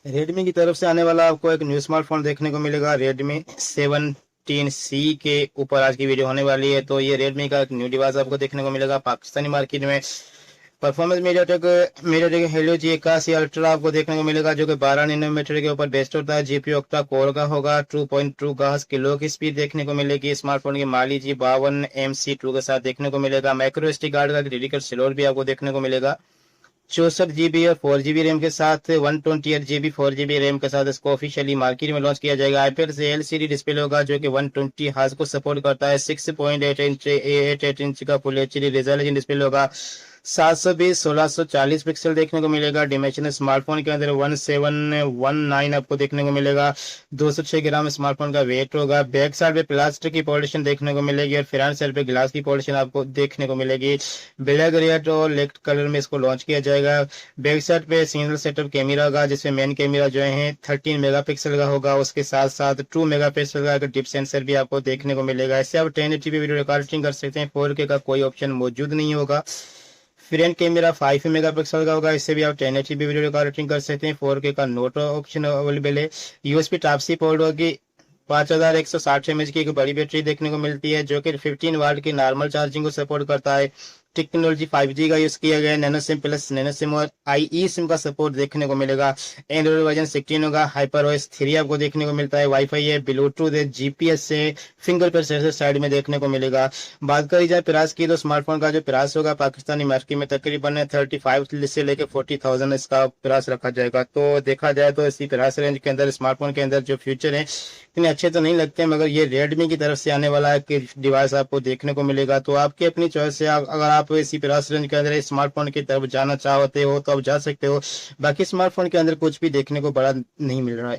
Redmi की तरफ से आने वाला आपको एक न्यू स्मार्टफोन देखने को मिलेगा। रेडमी 17C के ऊपर आज की वीडियो होने वाली है। तो ये रेडमी का एक न्यू डिवाइस आपको देखने को मिलेगा पाकिस्तानी मार्केट में। Performance MediaTek Helio G81 ultra आपको देखने को मिलेगा, जो कि 12 नैनोमीटर के ऊपर बेस्ड होता है। जीपीयू ऑक्टा कोर का होगा। 2.2 गीगाहर्ट्ज किलो की स्पीड देखने को मिलेगी। स्मार्टफोन की माली G52MC2 के साथ देखने को मिलेगा। माइक्रो एसडी कार्ड का डेडिकेटेड स्लॉट भी आपको देखने को मिलेगा। 64 GB और 4 GB रैम के साथ 128 GB 4 GB रैम के साथ इसको ऑफिशियली मार्केट में लॉन्च किया जाएगा। IPS LCD डिस्प्ले होगा, जो कि 120 हर्ट्ज को सपोर्ट करता है। 6.8 इंच का फुल एचडी रेजोल्यूशन डिस्प्ले होगा। 720x1640 पिक्सल देखने को मिलेगा। डिमेंशन स्मार्टफोन के अंदर 1719 आपको देखने को मिलेगा। 206 ग्राम स्मार्टफोन का वेट होगा। बैक साइड पे प्लास्टिक की पॉलिशिंग देखने को मिलेगी और फ्रंट साइड पे ग्लास की पॉलिशिंग आपको देखने को मिलेगी। ब्लैक रेड और लेफ्ट कलर में इसको लॉन्च किया जाएगा। बैक साइड पे सिंगल सेटअप कैमरा होगा, जिसमें मेन कैमरा जो है 13 मेगापिक्सल का होगा। उसके साथ साथ 2 मेगापिक्सल का डिप सेंसर भी आपको देखने को मिलेगा। इससे आप 1080p वीडियो रिकॉर्डिंग कर सकते हैं। 4K का कोई ऑप्शन मौजूद नहीं होगा। फ्रंट कैमरा 5 मेगापिक्सल का होगा। इससे भी आप 1080p वीडियो रिकॉर्डिंग कर सकते हैं। 4K का नोट ऑप्शन अवेलेबल है। यूएसबी टाइप सी पोर्ट होगी। 5160 mAh की एक बड़ी बैटरी देखने को मिलती है, जो कि 15 वाट की नॉर्मल चार्जिंग को सपोर्ट करता है। टेक्नोलॉजी 5G का यूज किया गया है। Nano SIM plus nano SIM और IE सिम का सपोर्ट देखने को मिलेगा। एंड्रॉइड वर्जन 16 होगा। HyperOS 3 आपको देखने को मिलता है। वाईफाई है, ब्लूटूथ है, GPS से फिंगरप्रिंट सेंसर साइड में देखने को मिलेगा। बात करी जाए प्राइस की, तो स्मार्टफोन का जो प्राइस होगा पाकिस्तानी मार्केट में तकरीबन 35 से लेकर 40,000 इसका प्राइस रखा जाएगा। तो देखा जाए तो इसी प्राइस रेंज के अंदर स्मार्टफोन के अंदर जो फ्यूचर है इतने अच्छे तो नहीं लगते हैं, मगर ये रेडमी की तरफ से आने वाला एक डिवाइस आपको देखने को मिलेगा। तो आपकी अपनी चॉइस है। अगर आप इसी प्राइस रेंज के अंदर स्मार्टफोन की तरफ जाना चाहते हो तो आप जा सकते हो। बाकी स्मार्टफोन के अंदर कुछ भी देखने को बड़ा नहीं मिल रहा है।